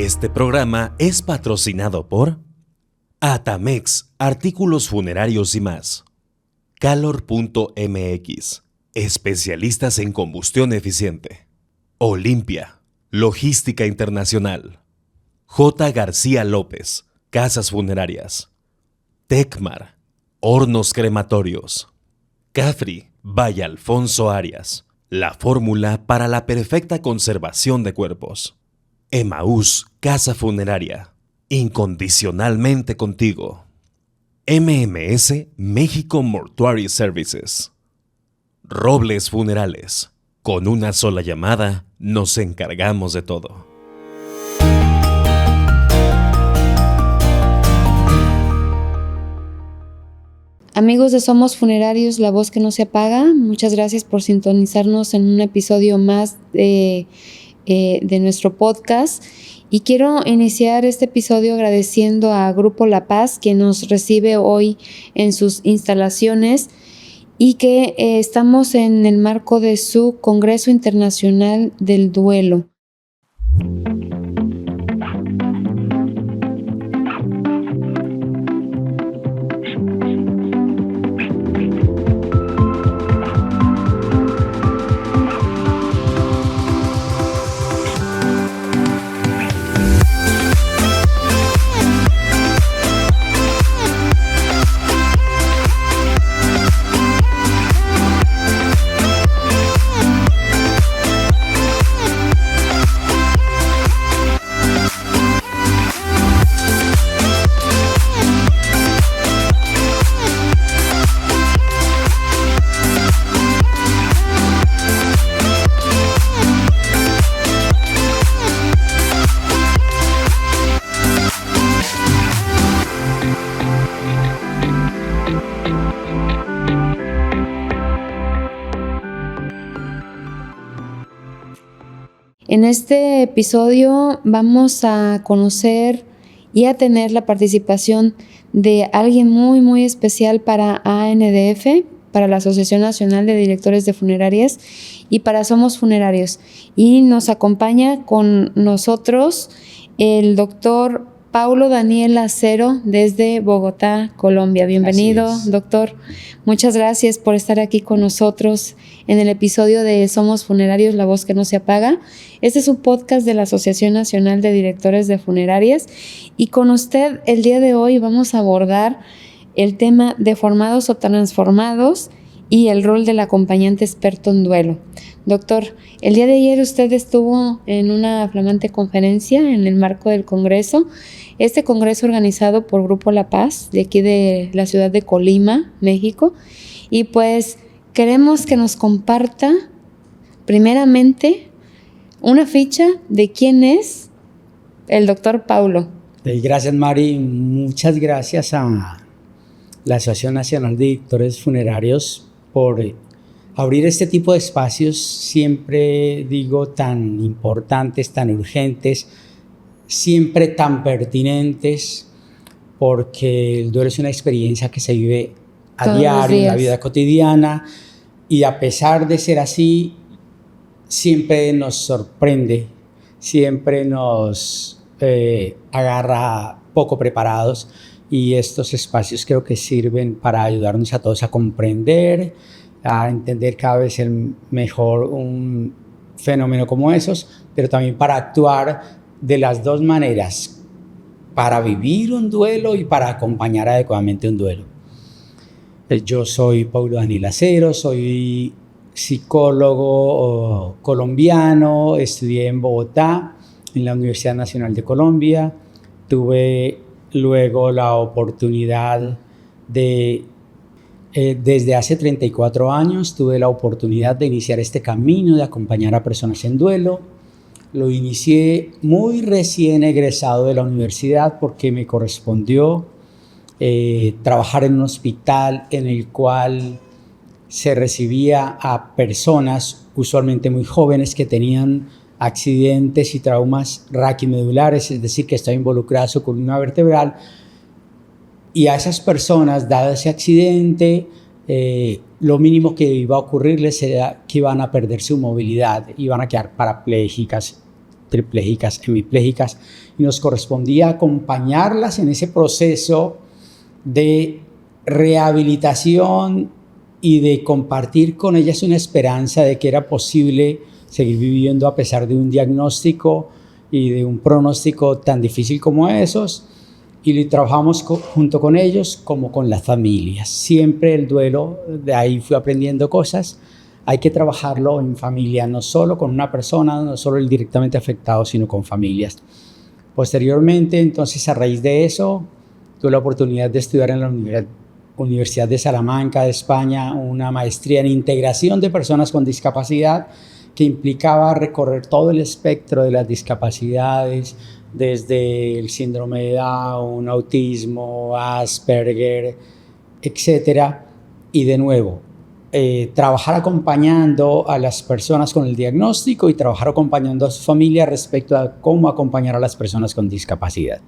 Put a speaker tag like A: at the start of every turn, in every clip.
A: Este programa es patrocinado por Atamex, artículos funerarios y más. Calor.mx, especialistas en combustión eficiente. Olimpia, logística internacional. J. García López, casas funerarias. Tecmar, hornos crematorios. Cafri, by Alfonso Arias, la fórmula para la perfecta conservación de cuerpos. Emaús, casa funeraria, incondicionalmente contigo. MMS México Mortuary Services. Robles Funerales, con una sola llamada nos encargamos de todo.
B: Amigos de Somos Funerarios, la voz que no se apaga, muchas gracias por sintonizarnos en un episodio más de nuestro podcast. Y quiero iniciar este episodio agradeciendo a Grupo La Paz, quien nos recibe hoy en sus instalaciones y que estamos en el marco de su Congreso Internacional del Duelo. En este episodio vamos a conocer y a tener la participación de alguien muy, muy especial para ANDF, para la Asociación Nacional de Directores de Funerarias y para Somos Funerarios. Y nos acompaña con nosotros el doctor Paulo Daniel Acero desde Bogotá, Colombia. Bienvenido, doctor. Muchas gracias por estar aquí con nosotros en el episodio de Somos Funerarios, la voz que no se apaga. Este es un podcast de la Asociación Nacional de Directores de Funerarias y con usted el día de hoy vamos a abordar el tema de formados o transformados y el rol del acompañante experto en duelo. Doctor, el día de ayer usted estuvo en una flamante conferencia en el marco del Congreso. Este Congreso organizado por Grupo La Paz, de aquí de la ciudad de Colima, México. Y pues queremos que nos comparta primeramente una ficha de quién es el doctor Paulo.
C: Gracias, Mari. Muchas gracias a la Asociación Nacional de Directores Funerarios por abrir este tipo de espacios, siempre digo, tan importantes, tan urgentes, siempre tan pertinentes, porque el duelo es una experiencia que se vive a diario, en la vida cotidiana, y a pesar de ser así, siempre nos sorprende, siempre nos agarra poco preparados, y estos espacios creo que sirven para ayudarnos a todos a comprender, a entender cada vez mejor un fenómeno como esos, pero también para actuar de las dos maneras, para vivir un duelo y para acompañar adecuadamente un duelo. Yo soy Paulo Daniel Acero, soy psicólogo colombiano, estudié en Bogotá, en la Universidad Nacional de Colombia, tuve luego la oportunidad desde hace 34 años, tuve la oportunidad de iniciar este camino de acompañar a personas en duelo. Lo inicié muy recién egresado de la universidad porque me correspondió trabajar en un hospital en el cual se recibía a personas usualmente muy jóvenes que tenían accidentes y traumas raquimedulares, es decir, que estaba involucrada su columna vertebral, y a esas personas, dado ese accidente, lo mínimo que iba a ocurrirles era que iban a perder su movilidad, iban a quedar parapléjicas, cuatripléjicas, hemipléjicas, y nos correspondía acompañarlas en ese proceso de rehabilitación y de compartir con ellas una esperanza de que era posible seguir viviendo a pesar de un diagnóstico y de un pronóstico tan difícil como esos. Y trabajamos junto con ellos como con las familias. Siempre el duelo, de ahí fui aprendiendo cosas. Hay que trabajarlo en familia, no solo con una persona, no solo el directamente afectado, sino con familias. Posteriormente, entonces, a raíz de eso, tuve la oportunidad de estudiar en la Universidad de Salamanca de España una maestría en integración de personas con discapacidad que implicaba recorrer todo el espectro de las discapacidades, desde el síndrome de Down, autismo, Asperger, etcétera. Y de nuevo, trabajar acompañando a las personas con el diagnóstico y trabajar acompañando a su familia respecto a cómo acompañar a las personas con discapacidad.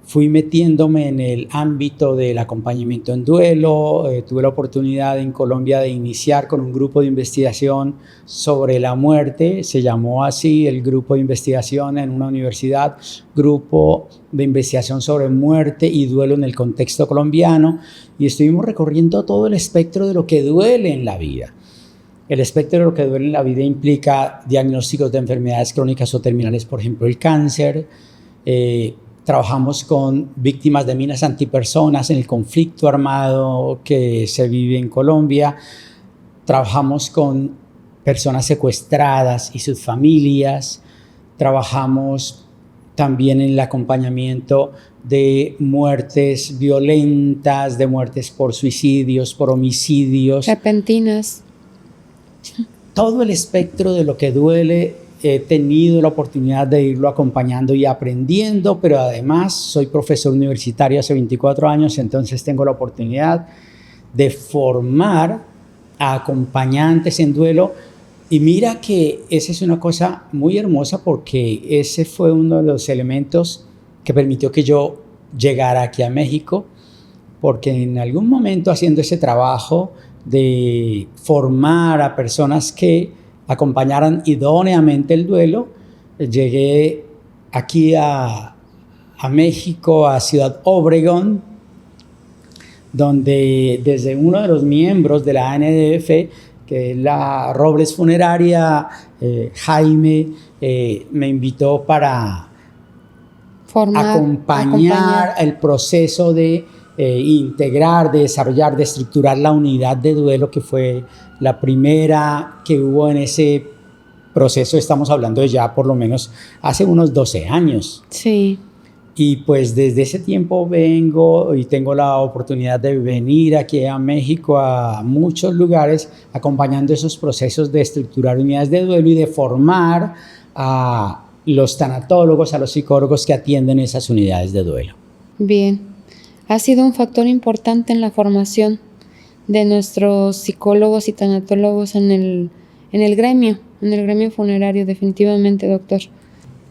C: Fui metiéndome en el ámbito del acompañamiento en duelo. Tuve la oportunidad en Colombia de iniciar con un grupo de investigación sobre la muerte. Se llamó así el grupo de investigación en una universidad, Grupo de Investigación sobre Muerte y Duelo en el Contexto Colombiano. Y estuvimos recorriendo todo el espectro de lo que duele en la vida. El espectro de lo que duele en la vida implica diagnósticos de enfermedades crónicas o terminales, por ejemplo, el cáncer. Trabajamos con víctimas de minas antipersonas en el conflicto armado que se vive en Colombia. Trabajamos con personas secuestradas y sus familias. Trabajamos también en el acompañamiento de muertes violentas, de muertes por suicidios, por homicidios.
B: Repentinas.
C: Todo el espectro de lo que duele. He tenido la oportunidad de irlo acompañando y aprendiendo, pero además soy profesor universitario hace 24 años, entonces tengo la oportunidad de formar a acompañantes en duelo. Y mira que esa es una cosa muy hermosa, porque ese fue uno de los elementos que permitió que yo llegara aquí a México, porque en algún momento, haciendo ese trabajo de formar a personas que acompañaran idóneamente el duelo, llegué aquí a México, a Ciudad Obregón, donde desde uno de los miembros de la ANDF, que es la Robles Funeraria, Jaime, me invitó para acompañar el proceso de integrar, de desarrollar, de estructurar la unidad de duelo, que fue la primera que hubo en ese proceso. Estamos hablando de ya por lo menos hace unos 12 años.
B: Sí.
C: Y pues desde ese tiempo vengo y tengo la oportunidad de venir aquí a México a muchos lugares acompañando esos procesos de estructurar unidades de duelo y de formar a los tanatólogos, a los psicólogos que atienden esas unidades de duelo.
B: Bien. Ha sido un factor importante en la formación de nuestros psicólogos y tanatólogos en el gremio funerario, definitivamente, doctor.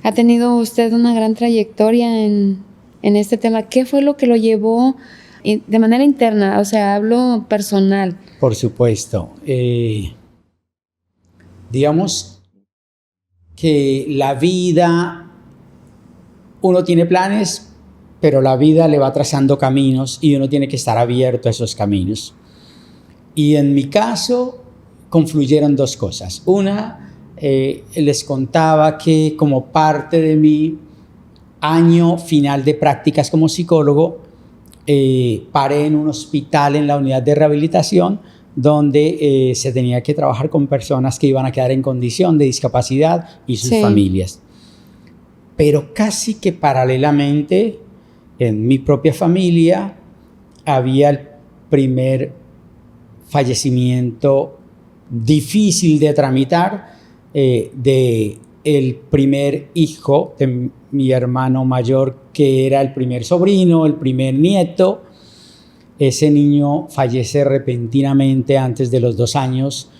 B: Ha tenido usted una gran trayectoria en este tema. ¿Qué fue lo que lo llevó de manera interna? O sea, hablo personal.
C: Por supuesto. Digamos que la vida, uno tiene planes, pero la vida le va trazando caminos y uno tiene que estar abierto a esos caminos. Y en mi caso confluyeron dos cosas. Una, les contaba que como parte de mi año final de prácticas como psicólogo, paré en un hospital en la unidad de rehabilitación donde se tenía que trabajar con personas que iban a quedar en condición de discapacidad y sus familias. Pero casi que paralelamente, en mi propia familia, había el primer fallecimiento difícil de tramitar de el primer hijo de mi hermano mayor, que era el primer sobrino, el primer nieto. Ese niño fallece repentinamente antes de los 2 años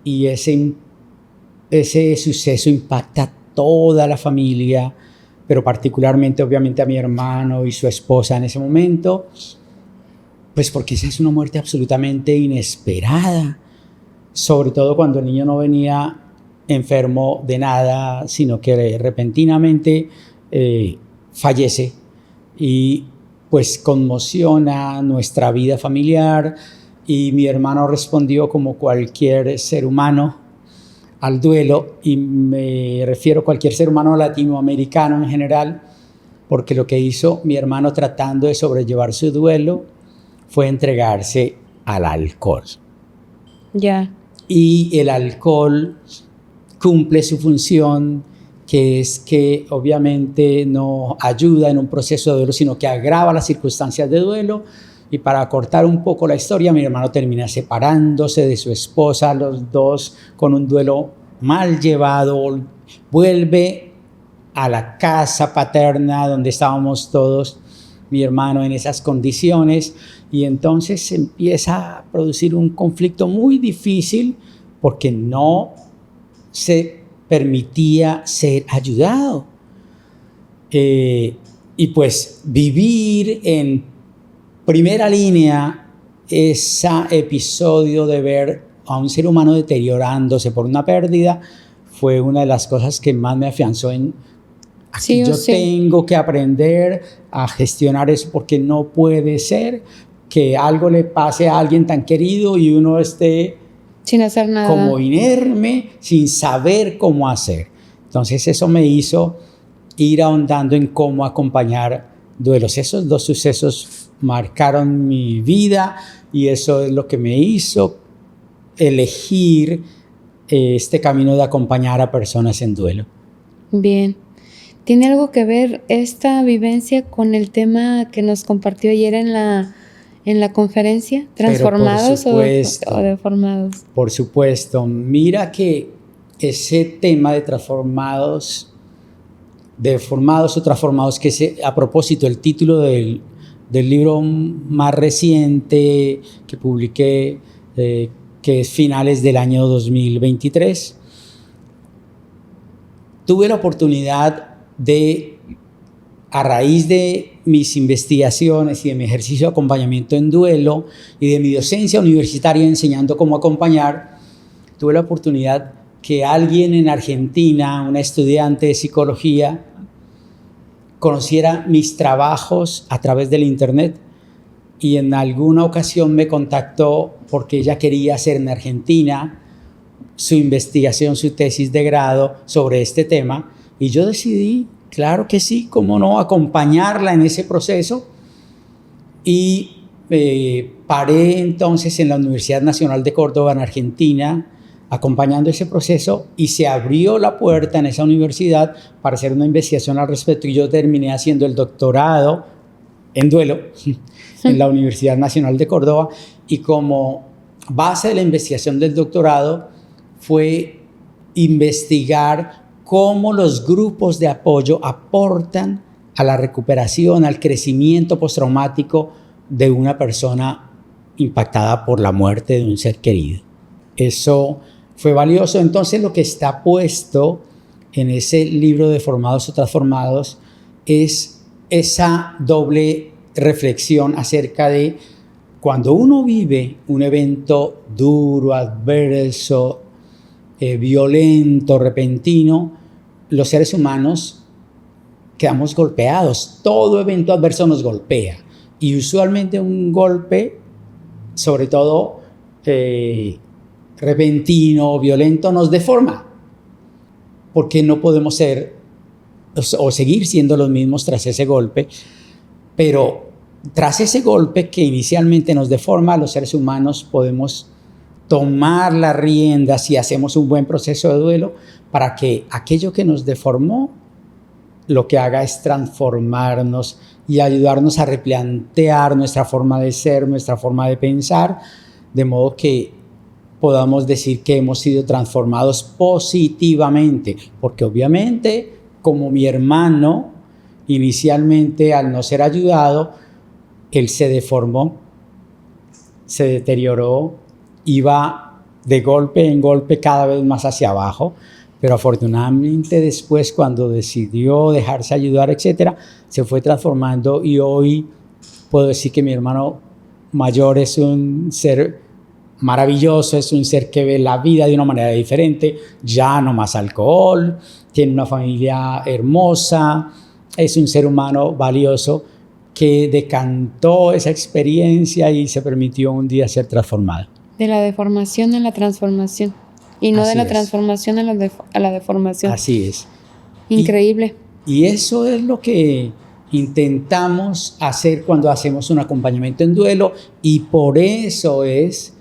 C: y ese suceso impacta a toda la familia, pero particularmente obviamente a mi hermano y su esposa en ese momento, pues porque esa es una muerte absolutamente inesperada, sobre todo cuando el niño no venía enfermo de nada, sino que repentinamente fallece y pues conmociona nuestra vida familiar, y mi hermano respondió como cualquier ser humano al duelo, y me refiero a cualquier ser humano latinoamericano en general, porque lo que hizo mi hermano tratando de sobrellevar su duelo fue entregarse al alcohol.
B: Ya.
C: Y el alcohol cumple su función, que es que obviamente no ayuda en un proceso de duelo, sino que agrava las circunstancias de duelo. Y para cortar un poco la historia, mi hermano termina separándose de su esposa, los dos con un duelo mal llevado, vuelve a la casa paterna donde estábamos todos, mi hermano en esas condiciones, y entonces se empieza a producir un conflicto muy difícil porque no se permitía ser ayudado. Y pues vivir en primera línea ese episodio de ver a un ser humano deteriorándose por una pérdida fue una de las cosas que más me afianzó en aquí yo tengo que aprender a gestionar eso, porque no puede ser que algo le pase a alguien tan querido y uno esté
B: sin hacer nada,
C: como inerme, sin saber cómo hacer. Entonces eso me hizo ir ahondando en cómo acompañar duelos. Esos dos sucesos marcaron mi vida y eso es lo que me hizo elegir este camino de acompañar a personas en duelo. Bien.
B: ¿Tiene algo que ver esta vivencia con el tema que nos compartió ayer en la conferencia? ¿Transformados o deformados?
C: Por supuesto. Mira que ese tema de transformados, deformados o transformados, que a propósito, el título del libro más reciente que publiqué, que es finales del año 2023, tuve la oportunidad de, a raíz de mis investigaciones y de mi ejercicio de acompañamiento en duelo y de mi docencia universitaria enseñando cómo acompañar, tuve la oportunidad que alguien en Argentina, una estudiante de psicología, conociera mis trabajos a través del internet, y en alguna ocasión me contactó porque ella quería hacer en Argentina su investigación, su tesis de grado sobre este tema, y yo decidí, claro que sí, cómo no, acompañarla en ese proceso. Y paré entonces en la Universidad Nacional de Córdoba, en Argentina, acompañando ese proceso, y se abrió la puerta en esa universidad para hacer una investigación al respecto, y yo terminé haciendo el doctorado en duelo en la Universidad Nacional de Córdoba, y como base de la investigación del doctorado fue investigar cómo los grupos de apoyo aportan a la recuperación, al crecimiento postraumático de una persona impactada por la muerte de un ser querido. Eso fue valioso. Entonces, lo que está puesto en ese libro de Formados o Transformados es esa doble reflexión acerca de cuando uno vive un evento duro, adverso, violento, repentino, los seres humanos quedamos golpeados. Todo evento adverso nos golpea, y usualmente un golpe, sobre todo repentino o violento, nos deforma, porque no podemos ser o seguir siendo los mismos tras ese golpe. Pero tras ese golpe que inicialmente nos deforma, los seres humanos podemos tomar las riendas y hacemos un buen proceso de duelo para que aquello que nos deformó lo que haga es transformarnos y ayudarnos a replantear nuestra forma de ser, nuestra forma de pensar, de modo que podamos decir que hemos sido transformados positivamente, porque obviamente, como mi hermano, inicialmente al no ser ayudado, él se deformó, se deterioró, iba de golpe en golpe cada vez más hacia abajo, pero afortunadamente después, cuando decidió dejarse ayudar, etcétera, se fue transformando, y hoy puedo decir que mi hermano mayor es un ser maravilloso, es un ser que ve la vida de una manera diferente, ya no más alcohol, tiene una familia hermosa, es un ser humano valioso que decantó esa experiencia y se permitió un día ser transformado.
B: De la deformación a la transformación. Y no
C: Así
B: de la
C: es.
B: transformación a la deformación.
C: Así es.
B: Increíble.
C: Y eso es lo que intentamos hacer cuando hacemos un acompañamiento en duelo, y por eso es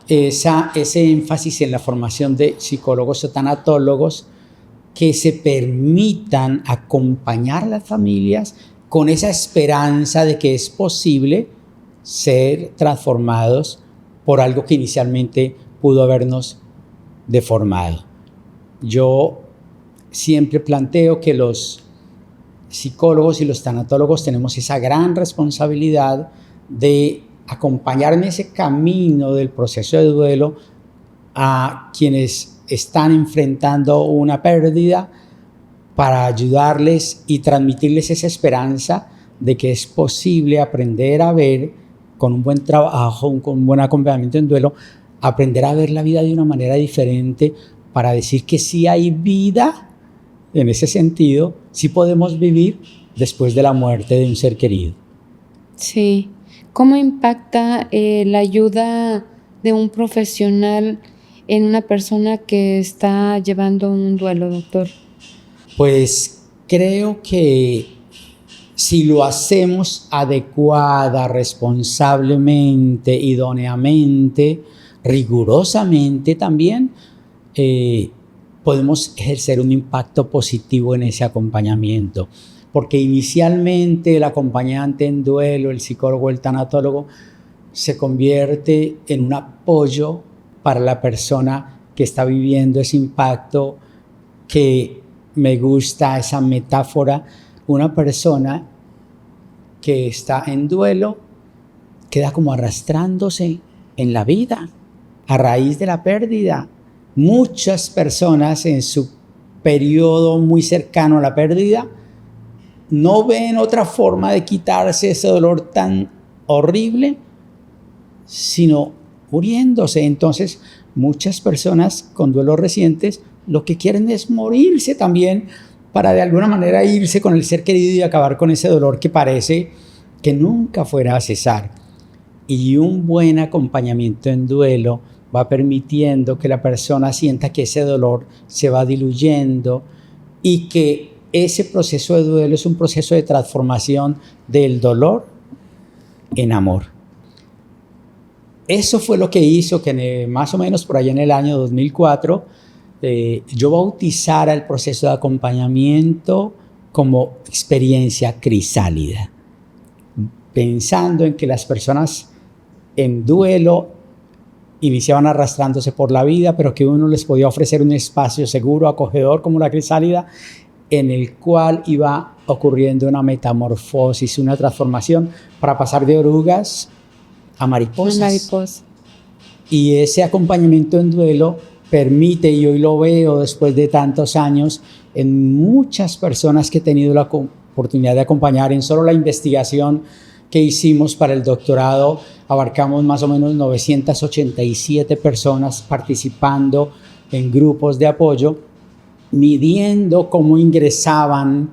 C: ese énfasis en la formación de psicólogos o tanatólogos que se permitan acompañar a las familias con esa esperanza de que es posible ser transformados por algo que inicialmente pudo habernos deformado. Yo siempre planteo que los psicólogos y los tanatólogos tenemos esa gran responsabilidad de acompañar en ese camino del proceso de duelo a quienes están enfrentando una pérdida, para ayudarles y transmitirles esa esperanza de que es posible aprender a ver, con un buen trabajo, con un buen acompañamiento en duelo, aprender a ver la vida de una manera diferente, para decir que sí hay vida en ese sentido, sí podemos vivir después de la muerte de un ser querido.
B: Sí. ¿Cómo impacta la ayuda de un profesional en una persona que está llevando un duelo, doctor?
C: Pues creo que si lo hacemos adecuada, responsablemente, idóneamente, rigurosamente también, podemos ejercer un impacto positivo en ese acompañamiento. Porque inicialmente el acompañante en duelo, el psicólogo, el tanatólogo, se convierte en un apoyo para la persona que está viviendo ese impacto, que me gusta esa metáfora. Una persona que está en duelo queda como arrastrándose en la vida a raíz de la pérdida. Muchas personas en su periodo muy cercano a la pérdida no ven otra forma de quitarse ese dolor tan horrible, sino muriéndose. Entonces, muchas personas con duelos recientes lo que quieren es morirse también, para de alguna manera irse con el ser querido y acabar con ese dolor que parece que nunca fuera a cesar. Y un buen acompañamiento en duelo va permitiendo que la persona sienta que ese dolor se va diluyendo, y que ese proceso de duelo es un proceso de transformación del dolor en amor. Eso fue lo que hizo que más o menos por allá en el año 2004 yo bautizara el proceso de acompañamiento como experiencia crisálida, pensando en que las personas en duelo iniciaban arrastrándose por la vida, pero que uno les podía ofrecer un espacio seguro, acogedor como la crisálida, en el cual iba ocurriendo una metamorfosis, una transformación, para pasar de orugas a mariposas. Y ese acompañamiento en duelo permite, y hoy lo veo después de tantos años, en muchas personas que he tenido la oportunidad de acompañar. En solo la investigación que hicimos para el doctorado, abarcamos más o menos 987 personas participando en grupos de apoyo, midiendo cómo ingresaban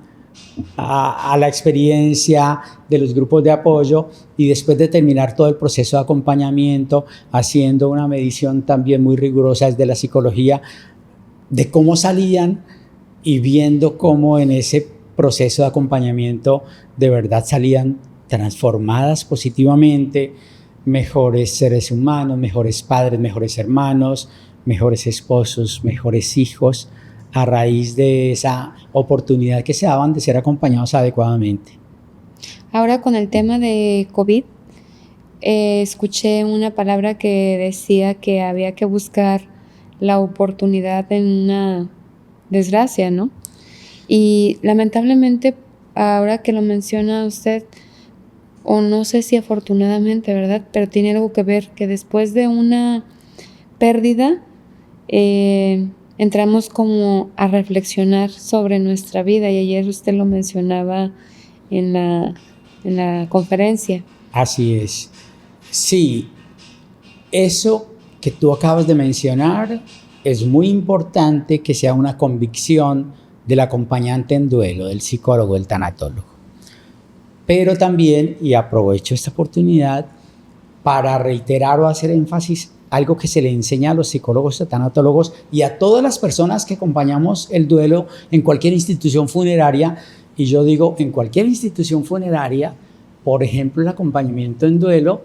C: a la experiencia de los grupos de apoyo, y después de terminar todo el proceso de acompañamiento, haciendo una medición también muy rigurosa desde la psicología de cómo salían, y viendo cómo en ese proceso de acompañamiento de verdad salían transformadas positivamente, mejores seres humanos, mejores padres, mejores hermanos, mejores esposos, mejores hijos, a raíz de esa oportunidad que se daban de ser acompañados adecuadamente.
B: Ahora, con el tema de COVID, escuché una palabra que decía que había que buscar la oportunidad en una desgracia, ¿no? Y lamentablemente, ahora que lo menciona usted, o no sé si afortunadamente, ¿verdad?, pero tiene algo que ver, que después de una pérdida, entramos como a reflexionar sobre nuestra vida, y ayer usted lo mencionaba en la conferencia.
C: Así es. Sí, eso que tú acabas de mencionar es muy importante que sea una convicción del acompañante en duelo, del psicólogo, del tanatólogo. Pero también, y aprovecho esta oportunidad para reiterar o hacer énfasis, algo que se le enseña a los psicólogos, a tanatólogos y a todas las personas que acompañamos el duelo en cualquier institución funeraria, y yo digo en cualquier institución funeraria, por ejemplo el acompañamiento en duelo,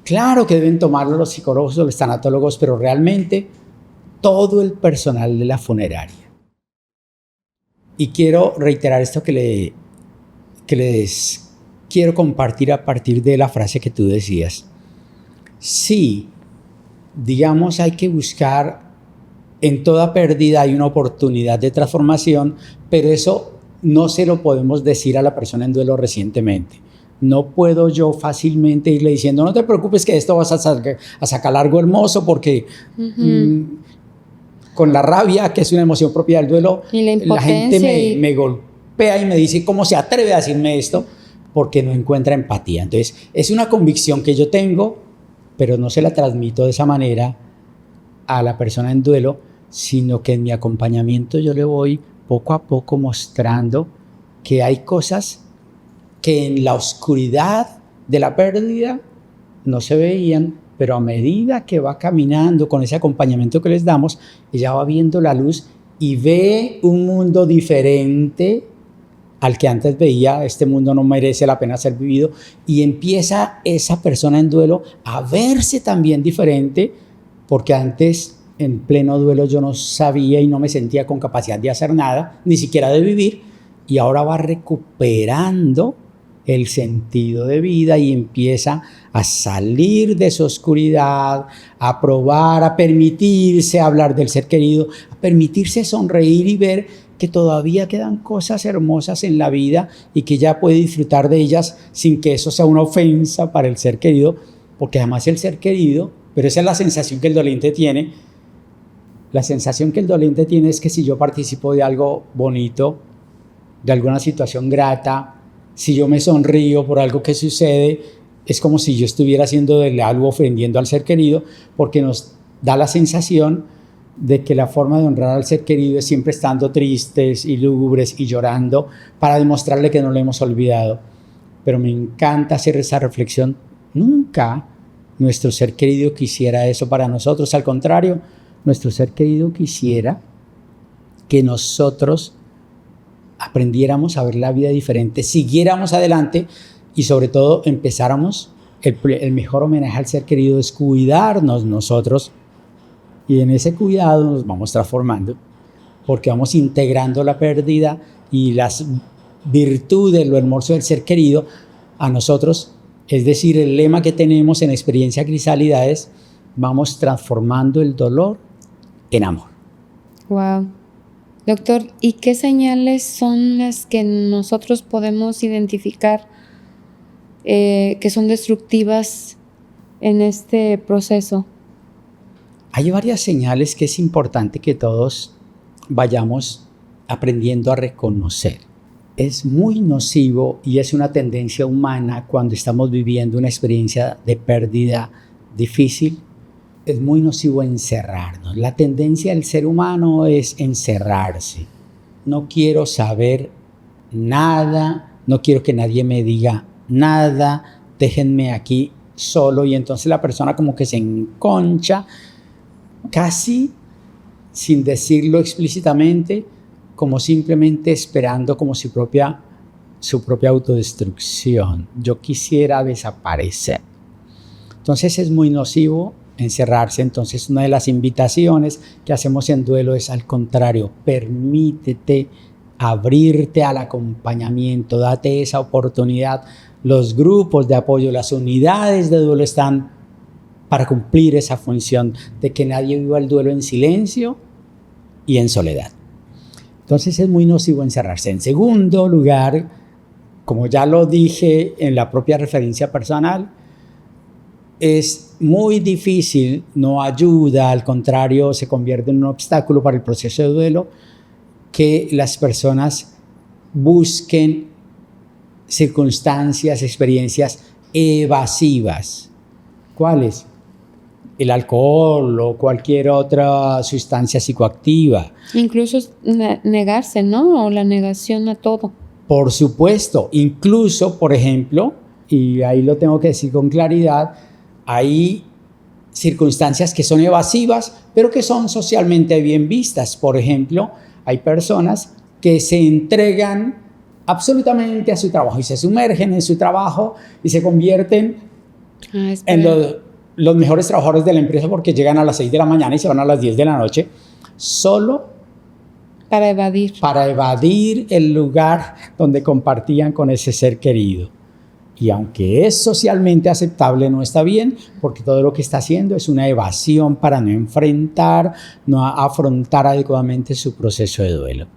C: claro que deben tomarlo los psicólogos o los tanatólogos, pero realmente todo el personal de la funeraria. Y quiero reiterar esto que les quiero compartir a partir de la frase que tú decías. Sí, digamos, hay que buscar, en toda pérdida hay una oportunidad de transformación, pero eso no se lo podemos decir a la persona en duelo recientemente. No puedo yo fácilmente irle diciendo, no te preocupes que esto vas a sacar algo hermoso, porque con la rabia, que es una emoción propia del duelo,
B: y
C: la gente me golpea y me dice, ¿cómo se atreve a decirme esto? Porque no encuentra empatía. Entonces, es una convicción que yo tengo, pero no se la transmito de esa manera a la persona en duelo, sino que en mi acompañamiento yo le voy poco a poco mostrando que hay cosas que en la oscuridad de la pérdida no se veían, pero a medida que va caminando con ese acompañamiento que les damos, ella va viendo la luz y ve un mundo diferente al que antes veía. Este mundo no merece la pena ser vivido, y empieza esa persona en duelo a verse también diferente, porque antes en pleno duelo yo no sabía y no me sentía con capacidad de hacer nada, ni siquiera de vivir, y ahora va recuperando el sentido de vida y empieza a salir de su oscuridad, a probar, a permitirse hablar del ser querido, a permitirse sonreír y ver que todavía quedan cosas hermosas en la vida y que ya puede disfrutar de ellas sin que eso sea una ofensa para el ser querido, porque además el ser querido, pero esa es la sensación que el doliente tiene. La sensación que el doliente tiene es que si yo participo de algo bonito, de alguna situación grata, si yo me sonrío por algo que sucede, es como si yo estuviera haciendo algo, ofendiendo al ser querido, porque nos da la sensación de que la forma de honrar al ser querido es siempre estando tristes y lúgubres y llorando para demostrarle que no lo hemos olvidado. Pero me encanta hacer esa reflexión. Nunca nuestro ser querido quisiera eso para nosotros. Al contrario, nuestro ser querido quisiera que nosotros aprendiéramos a ver la vida diferente, siguiéramos adelante y sobre todo empezáramos. El mejor homenaje al ser querido es cuidarnos nosotros, y en ese cuidado nos vamos transformando, porque vamos integrando la pérdida y las virtudes, lo hermoso del ser querido a nosotros. Es decir, el lema que tenemos en Experiencia Crisálida es: vamos transformando el dolor en amor.
B: Wow. Doctor, ¿y qué señales son las que nosotros podemos identificar que son destructivas en este proceso?
C: Hay varias señales que es importante que todos vayamos aprendiendo a reconocer. Es muy nocivo y es una tendencia humana cuando estamos viviendo una experiencia de pérdida difícil. Es muy nocivo encerrarnos. La tendencia del ser humano es encerrarse. No quiero saber nada, no quiero que nadie me diga nada, déjenme aquí solo. Y entonces la persona como que se enconcha, casi sin decirlo explícitamente, como simplemente esperando como su propia autodestrucción. Yo quisiera desaparecer. Entonces es muy nocivo encerrarse. Entonces una de las invitaciones que hacemos en duelo es al contrario: permítete abrirte al acompañamiento, date esa oportunidad. Los grupos de apoyo, las unidades de duelo están para cumplir esa función de que nadie viva el duelo en silencio y en soledad. Entonces es muy nocivo encerrarse. En segundo lugar, como ya lo dije en la propia referencia personal, es muy difícil, no ayuda, al contrario, se convierte en un obstáculo para el proceso de duelo, que las personas busquen circunstancias, experiencias evasivas. ¿Cuáles? el alcohol o cualquier otra sustancia psicoactiva.
B: Incluso negarse, ¿no? O la negación a todo.
C: Por supuesto, incluso, por ejemplo, y ahí lo tengo que decir con claridad, hay circunstancias que son evasivas, pero que son socialmente bien vistas. Por ejemplo, hay personas que se entregan absolutamente a su trabajo y se sumergen en su trabajo y se convierten en los mejores trabajadores de la empresa porque llegan a las 6 de la mañana y se van a las 10 de la noche solo
B: para evadir
C: el lugar donde compartían con ese ser querido. Y aunque es socialmente aceptable, no está bien, porque todo lo que está haciendo es una evasión para no enfrentar, no afrontar adecuadamente su proceso de duelo.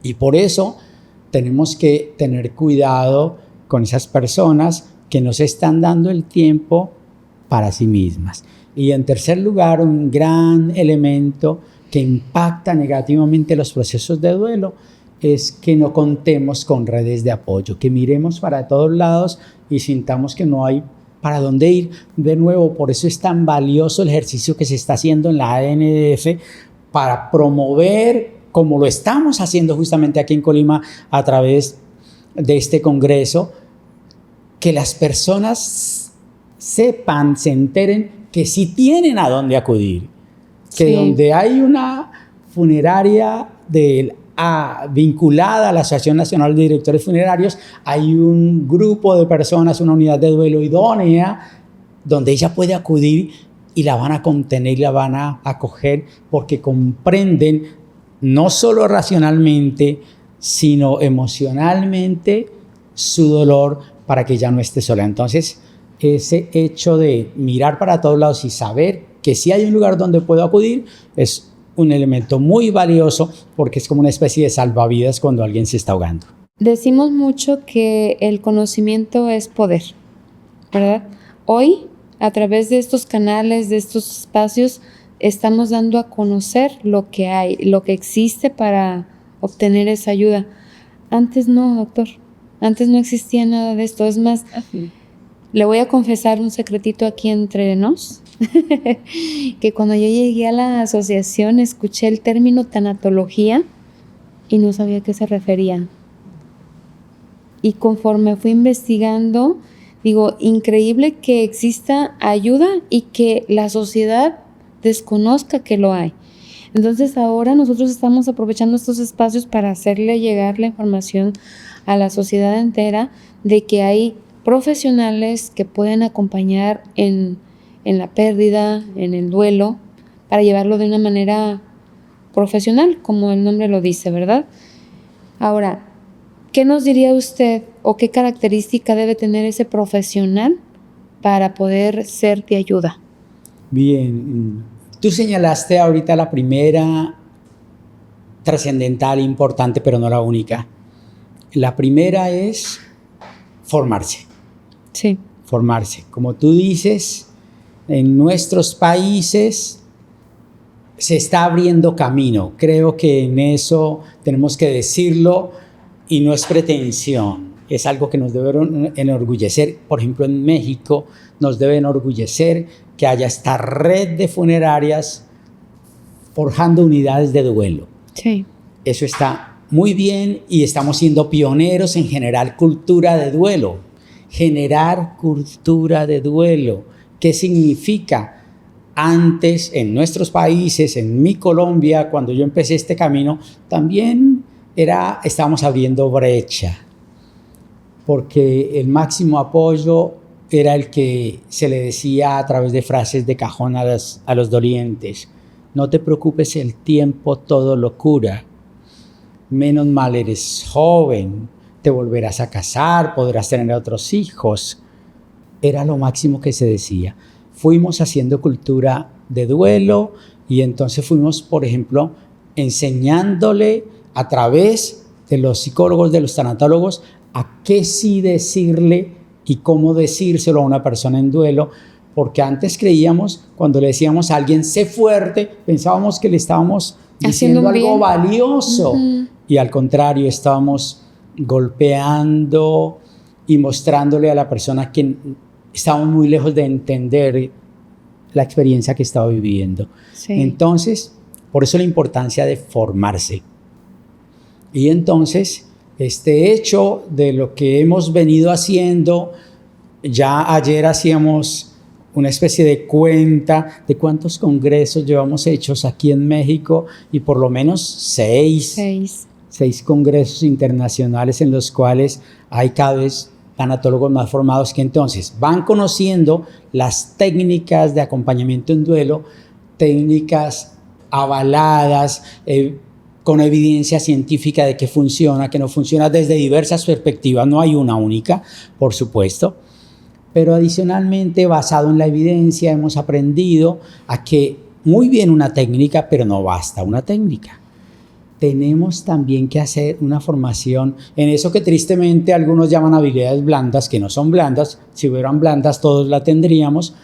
C: Y por eso tenemos que tener cuidado con esas personas que no se están dando el tiempo para sí mismas. Y en tercer lugar, un gran elemento que impacta negativamente los procesos de duelo es que no contemos con redes de apoyo, que miremos para todos lados y sintamos que no hay para dónde ir. De nuevo, por eso es tan valioso el ejercicio que se está haciendo en la ANDF para promover, como lo estamos haciendo justamente aquí en Colima a través de este congreso, que las personas sepan, se enteren que sí tienen a dónde acudir, que donde hay una funeraria vinculada a la Asociación Nacional de Directores Funerarios, hay un grupo de personas, una unidad de duelo idónea, donde ella puede acudir y la van a contener y la van a acoger porque comprenden no solo racionalmente, sino emocionalmente su dolor para que ya no esté sola. Entonces, ese hecho de mirar para todos lados y saber que sí hay un lugar donde puedo acudir es un elemento muy valioso porque es como una especie de salvavidas cuando alguien se está ahogando.
B: Decimos mucho que el conocimiento es poder, ¿verdad? Hoy, a través de estos canales, de estos espacios, estamos dando a conocer lo que hay, lo que existe para obtener esa ayuda. Antes no, doctor. Antes no existía nada de esto. Es más, le voy a confesar un secretito aquí entre nos. Que cuando yo llegué a la asociación escuché el término tanatología y no sabía a qué se refería. Y conforme fui investigando, digo, increíble que exista ayuda y que la sociedad desconozca que lo hay. Entonces ahora nosotros estamos aprovechando estos espacios para hacerle llegar la información a la sociedad entera de que hay profesionales que pueden acompañar en la pérdida, en el duelo, para llevarlo de una manera profesional, como el nombre lo dice, ¿verdad? Ahora, ¿qué nos diría usted o qué característica debe tener ese profesional para poder ser de ayuda?
C: Bien, tú señalaste ahorita la primera trascendental, importante, pero no la única. La primera es formarse.
B: Sí.
C: Formarse. Como tú dices, en nuestros países se está abriendo camino. Creo que en eso tenemos que decirlo y no es pretensión. Es algo que nos debe enorgullecer. Por ejemplo, en México nos debe enorgullecer que haya esta red de funerarias forjando unidades de duelo.
B: Sí.
C: Eso está muy bien y estamos siendo pioneros en generar cultura de duelo. Generar cultura de duelo. ¿Qué significa? Antes, en nuestros países, en mi Colombia, cuando yo empecé este camino, también estábamos abriendo brecha, porque el máximo apoyo era el que se le decía a través de frases de cajón a los dolientes. No te preocupes, el tiempo todo lo cura. Menos mal eres joven, te volverás a casar, podrás tener otros hijos. Era lo máximo que se decía. Fuimos haciendo cultura de duelo y entonces fuimos, por ejemplo, enseñándole a través de los psicólogos, de los tanatólogos, a qué sí decirle y cómo decírselo a una persona en duelo, porque antes creíamos, cuando le decíamos a alguien, sé fuerte, pensábamos que le estábamos diciendo algo valioso. Uh-huh. Y al contrario, estábamos golpeando y mostrándole a la persona que estábamos muy lejos de entender la experiencia que estaba viviendo.
B: Sí.
C: Entonces, por eso la importancia de formarse. Y entonces, este hecho de lo que hemos venido haciendo, ya ayer hacíamos una especie de cuenta de cuántos congresos llevamos hechos aquí en México y por lo menos seis congresos internacionales en los cuales hay cada vez tanatólogos más formados que entonces van conociendo las técnicas de acompañamiento en duelo, técnicas avaladas, con evidencia científica de que funciona, que no funciona desde diversas perspectivas, no hay una única, por supuesto, pero adicionalmente basado en la evidencia hemos aprendido a que muy bien una técnica, pero no basta una técnica. Tenemos también que hacer una formación en eso que tristemente algunos llaman habilidades blandas, que no son blandas. Si fueran blandas todos la tendríamos.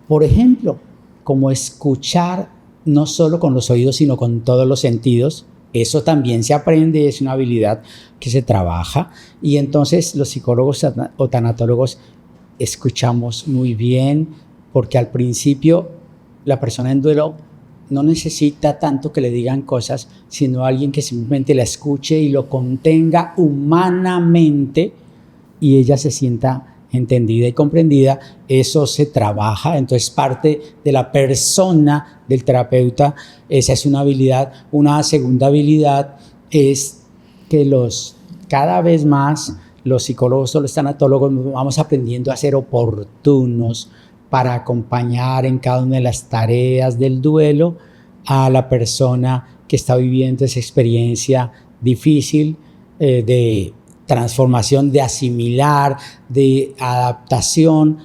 C: Por ejemplo, como escuchar no solo con los oídos, sino con todos los sentidos. Eso también se aprende, es una habilidad que se trabaja. Y entonces los psicólogos o tanatólogos escuchamos muy bien, porque al principio la persona en duelo no necesita tanto que le digan cosas, sino alguien que simplemente la escuche y lo contenga humanamente y ella se sienta entendida y comprendida. Eso se trabaja, entonces parte de la persona del terapeuta. Esa es una habilidad. Una segunda habilidad es que cada vez más los psicólogos o los tanatólogos vamos aprendiendo a ser oportunos para acompañar en cada una de las tareas del duelo a la persona que está viviendo esa experiencia difícil de transformación, de asimilar, de adaptación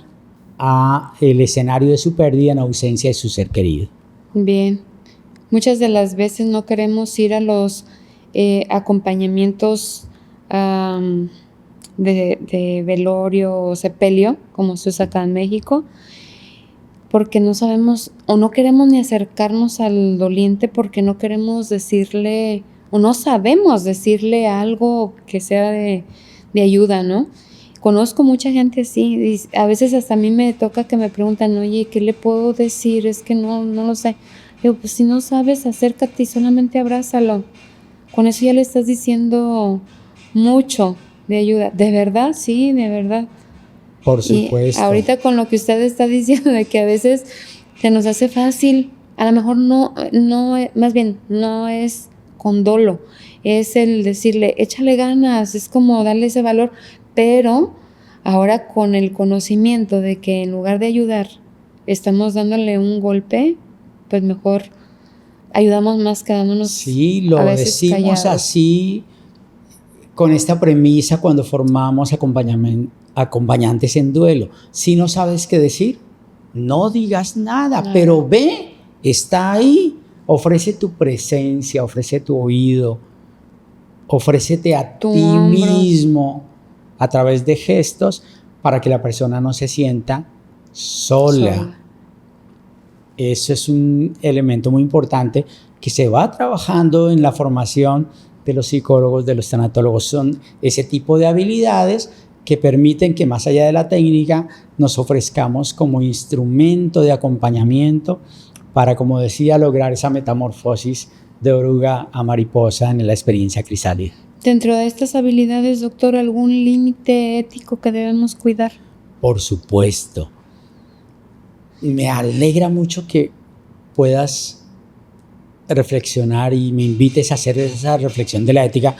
C: a el escenario de su pérdida en ausencia de su ser querido.
B: Bien. Muchas de las veces no queremos ir a los acompañamientos de velorio o sepelio, como se usa acá en México, porque no sabemos o no queremos ni acercarnos al doliente porque no queremos decirle o no sabemos decirle algo que sea de ayuda, ¿no? Conozco mucha gente así, y a veces hasta a mí me toca que me preguntan, oye, ¿qué le puedo decir? Es que no lo sé. Digo, pues si no sabes, acércate y solamente abrázalo. Con eso ya le estás diciendo mucho de ayuda. ¿De verdad? Sí, de verdad.
C: Por supuesto.
B: Y ahorita con lo que usted está diciendo de que a veces se nos hace fácil, a lo mejor no, más bien no es con dolo, es el decirle, échale ganas, es como darle ese valor, pero ahora con el conocimiento de que en lugar de ayudar estamos dándole un golpe, pues mejor ayudamos más quedándonos.
C: Sí, lo decimos callados. Así con esta premisa cuando formamos acompañantes en duelo. Si no sabes qué decir, no digas nada, pero ve, está ahí, ofrece tu presencia, ofrece tu oído, ofrécete a ti mismo a través de gestos para que la persona no se sienta sola. Eso es un elemento muy importante que se va trabajando en la formación de los psicólogos, de los tanatólogos. Son ese tipo de habilidades que permiten que más allá de la técnica nos ofrezcamos como instrumento de acompañamiento para, como decía, lograr esa metamorfosis de oruga a mariposa en la experiencia crisálida.
B: Dentro de estas habilidades, doctor, ¿algún límite ético que debemos cuidar?
C: Por supuesto. Me alegra mucho que puedas reflexionar y me invites a hacer esa reflexión de la ética.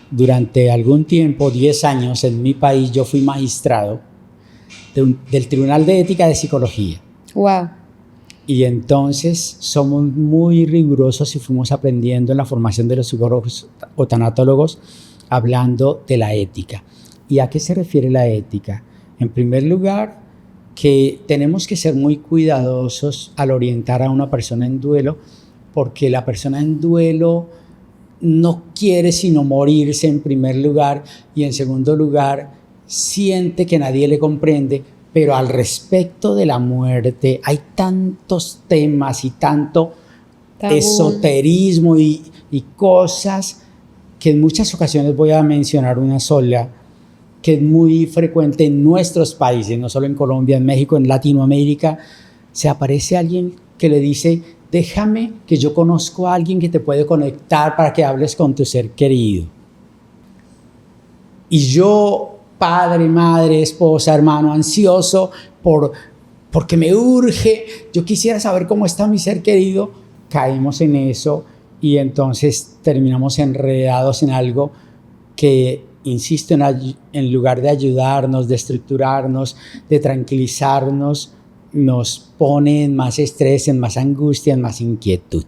C: Durante algún tiempo, 10 años, en mi país, yo fui magistrado del Tribunal de Ética de Psicología.
B: ¡Wow!
C: Y entonces somos muy rigurosos y fuimos aprendiendo en la formación de los psicólogos o tanatólogos hablando de la ética. ¿Y a qué se refiere la ética? En primer lugar, que tenemos que ser muy cuidadosos al orientar a una persona en duelo, porque la persona en duelo no quiere sino morirse en primer lugar y en segundo lugar siente que nadie le comprende, pero al respecto de la muerte hay tantos temas y tanto esoterismo y cosas que en muchas ocasiones, voy a mencionar una sola, que es muy frecuente en nuestros países, no solo en Colombia, en México, en Latinoamérica, se aparece alguien que le dice, déjame que yo conozco a alguien que te puede conectar para que hables con tu ser querido. Y yo, padre, madre, esposa, hermano, ansioso porque me urge, yo quisiera saber cómo está mi ser querido, caímos en eso y entonces terminamos enredados en algo que, insisto, en lugar de ayudarnos, de estructurarnos, de tranquilizarnos, nos pone en más estrés, en más angustia, en más inquietud.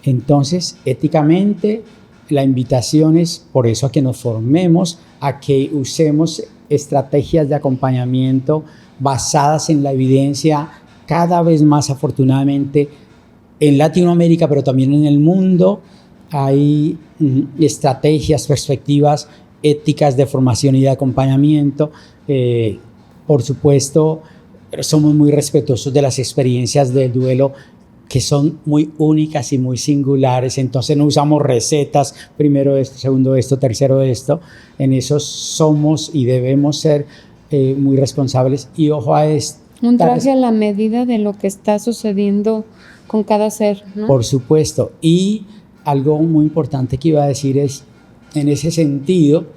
C: Entonces, éticamente, la invitación es por eso a que nos formemos, a que usemos estrategias de acompañamiento basadas en la evidencia, cada vez más afortunadamente en Latinoamérica, pero también en el mundo. Hay estrategias, perspectivas éticas de formación y de acompañamiento. Por supuesto, somos muy respetuosos de las experiencias del duelo, que son muy únicas y muy singulares, entonces no usamos recetas, primero esto, segundo esto, tercero esto. En eso somos y debemos ser muy responsables. Y ojo a esto.
B: Un traje a la medida de lo que está sucediendo con cada ser, ¿no?
C: Por supuesto. Y algo muy importante que iba a decir es, en ese sentido,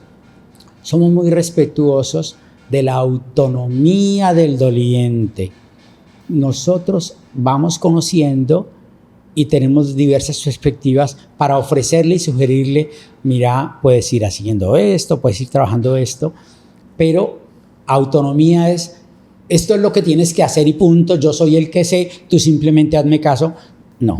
C: somos muy respetuosos de la autonomía del doliente. Nosotros vamos conociendo y tenemos diversas perspectivas para ofrecerle y sugerirle, mira, puedes ir haciendo esto, puedes ir trabajando esto, pero autonomía es, esto es lo que tienes que hacer y punto, yo soy el que sé, tú simplemente hazme caso. No.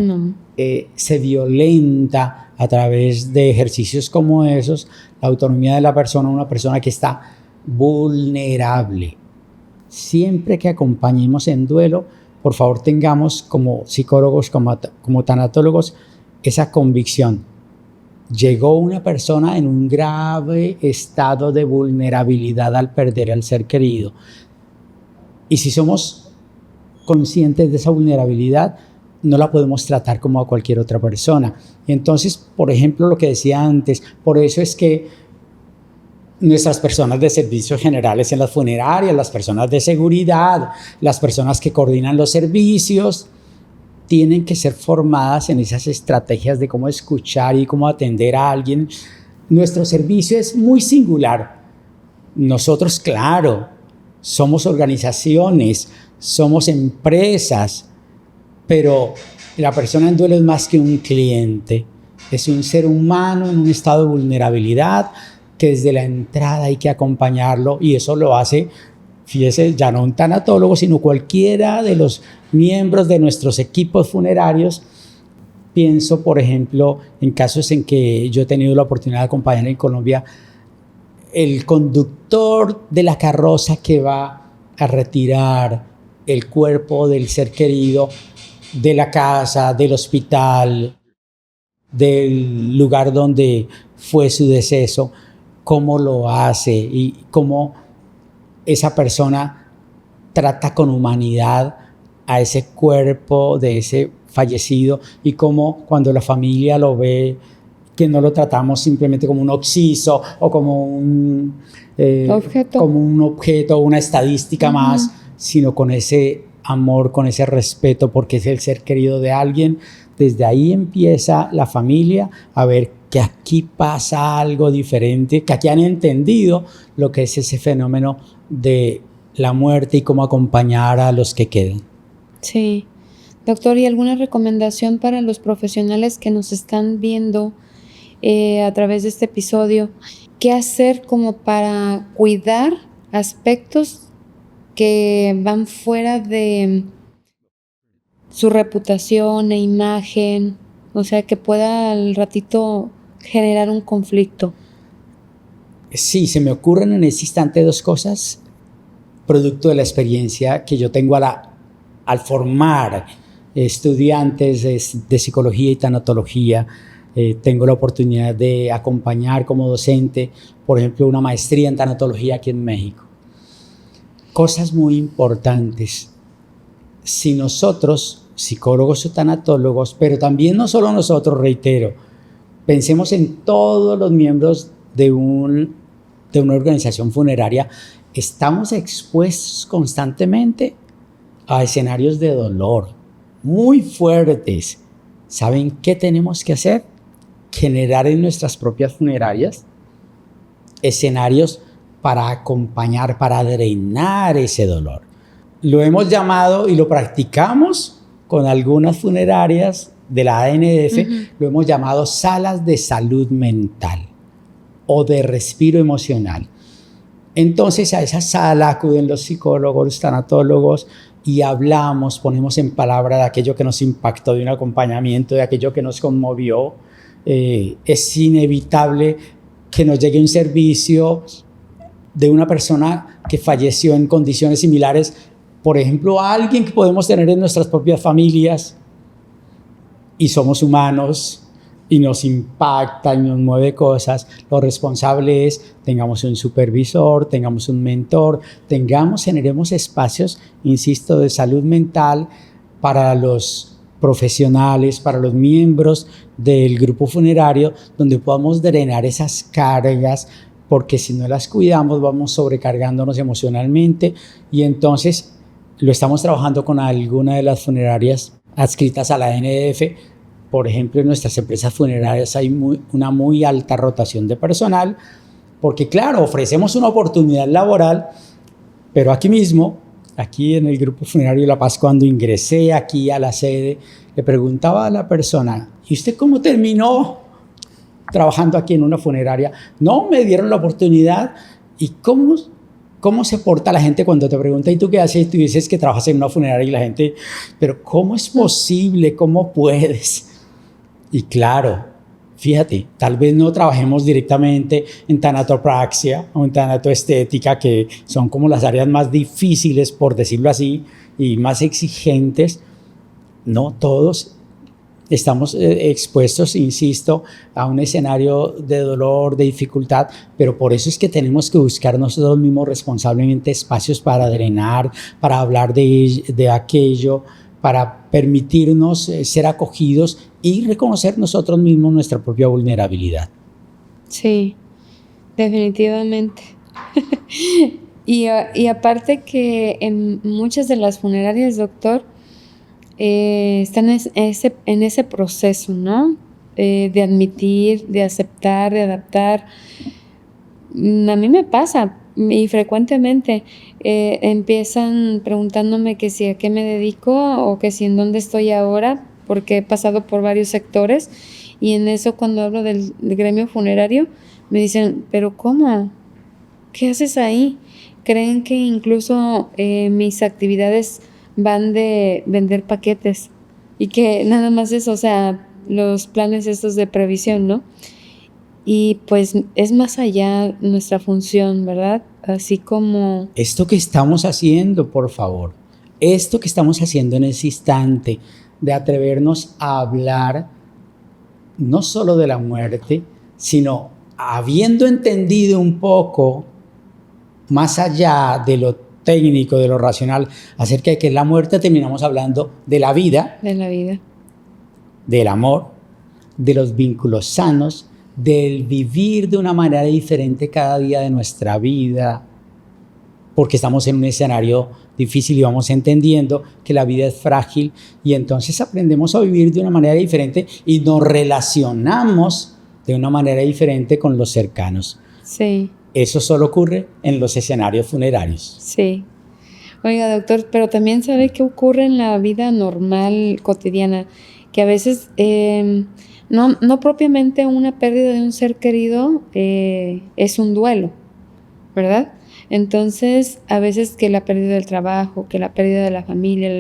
C: Se violenta a través de ejercicios como esos la autonomía de la persona, una persona que está vulnerable. Siempre que acompañemos en duelo, por favor tengamos como psicólogos, como tanatólogos, esa convicción. Llegó una persona en un grave estado de vulnerabilidad al perder al ser querido. Y si somos conscientes de esa vulnerabilidad, no la podemos tratar como a cualquier otra persona. Entonces, por ejemplo, lo que decía antes, por eso es que nuestras personas de servicios generales en las funerarias, las personas de seguridad, las personas que coordinan los servicios, tienen que ser formadas en esas estrategias de cómo escuchar y cómo atender a alguien. Nuestro servicio es muy singular. Nosotros, claro, somos organizaciones, somos empresas, pero la persona en duelo es más que un cliente, es un ser humano en un estado de vulnerabilidad que desde la entrada hay que acompañarlo, y eso lo hace, fíjese, ya no un tanatólogo, sino cualquiera de los miembros de nuestros equipos funerarios. Pienso, por ejemplo, en casos en que yo he tenido la oportunidad de acompañar en Colombia, el conductor de la carroza que va a retirar el cuerpo del ser querido de la casa, del hospital, del lugar donde fue su deceso, cómo lo hace y cómo esa persona trata con humanidad a ese cuerpo de ese fallecido, y cómo cuando la familia lo ve, que no lo tratamos simplemente como un occiso o como un objeto, una estadística más, sino con ese amor, con ese respeto, porque es el ser querido de alguien. Desde ahí empieza la familia a ver que aquí pasa algo diferente, que aquí han entendido lo que es ese fenómeno de la muerte y cómo acompañar a los que queden.
B: Sí. Doctor, ¿y alguna recomendación para los profesionales que nos están viendo a través de este episodio? ¿Qué hacer como para cuidar aspectos que van fuera de su reputación e imagen? O sea, que pueda al ratito generar un conflicto.
C: Sí, se me ocurren en este instante dos cosas, producto de la experiencia que yo tengo al formar estudiantes de psicología y tanatología. Tengo la oportunidad de acompañar como docente, por ejemplo, una maestría en tanatología aquí en México. Cosas muy importantes. Si nosotros, psicólogos o tanatólogos, pero también no solo nosotros, reitero, pensemos en todos los miembros de una organización funeraria, estamos expuestos constantemente a escenarios de dolor muy fuertes, ¿saben qué tenemos que hacer? Generar en nuestras propias funerarias escenarios para acompañar, para drenar ese dolor. Lo hemos llamado y lo practicamos con algunas funerarias de la ANDF, lo hemos llamado salas de salud mental o de respiro emocional. Entonces a esa sala acuden los psicólogos, los tanatólogos y hablamos, ponemos en palabra de aquello que nos impactó, de un acompañamiento, de aquello que nos conmovió. Es inevitable que nos llegue un servicio de una persona que falleció en condiciones similares, por ejemplo, a alguien que podemos tener en nuestras propias familias, y somos humanos y nos impacta y nos mueve cosas. Lo responsable es tengamos un supervisor, tengamos un mentor, generemos espacios, insisto, de salud mental para los profesionales, para los miembros del grupo funerario, donde podamos drenar esas cargas, porque si no las cuidamos vamos sobrecargándonos emocionalmente, y entonces lo estamos trabajando con alguna de las funerarias adscritas a la ANDF. Por ejemplo, en nuestras empresas funerarias hay una muy alta rotación de personal, porque claro, ofrecemos una oportunidad laboral, pero aquí mismo, aquí en el Grupo Funerario La Paz, cuando ingresé aquí a la sede, le preguntaba a la persona, ¿y usted cómo terminó trabajando aquí en una funeraria? No, me dieron la oportunidad. ¿Y cómo se porta la gente cuando te pregunta, ¿y tú qué haces? Y tú dices que trabajas en una funeraria, y la gente, ¿pero cómo es posible? ¿Cómo puedes? Y claro, fíjate, tal vez no trabajemos directamente en tanatopraxia o en tanatoestética, que son como las áreas más difíciles, por decirlo así, y más exigentes. No todos estamos expuestos, insisto, a un escenario de dolor, de dificultad, pero por eso es que tenemos que buscar nosotros mismos responsablemente espacios para drenar, para hablar de aquello, para permitirnos ser acogidos y reconocer nosotros mismos nuestra propia vulnerabilidad.
B: Sí, definitivamente. Y aparte que en muchas de las funerarias, doctor, están en ese proceso, ¿no? De admitir, de aceptar, de adaptar. A mí me pasa, y frecuentemente empiezan preguntándome que si a qué me dedico o que si en dónde estoy ahora, porque he pasado por varios sectores, y en eso cuando hablo del gremio funerario me dicen, ¿pero cómo? ¿Qué haces ahí? Creen que incluso mis actividades van de vender paquetes y que nada más eso, o sea, los planes estos de previsión, ¿no? Y pues es más allá nuestra función, ¿verdad? Así como...
C: Esto que estamos haciendo, por favor, esto que estamos haciendo en ese instante de atrevernos a hablar no solo de la muerte, sino habiendo entendido un poco más allá de lo técnico, de lo racional, acerca de que la muerte, terminamos hablando de la vida, del amor, de los vínculos sanos, del vivir de una manera diferente cada día de nuestra vida, porque estamos en un escenario difícil y vamos entendiendo que la vida es frágil, y entonces aprendemos a vivir de una manera diferente y nos relacionamos de una manera diferente con los cercanos.
B: Sí.
C: Eso solo ocurre en los escenarios funerarios.
B: Sí. Oiga, doctor, pero también sabe qué ocurre en la vida normal, cotidiana, que a veces no propiamente una pérdida de un ser querido es un duelo, ¿verdad? Entonces, a veces que la pérdida del trabajo, que la pérdida de la familia,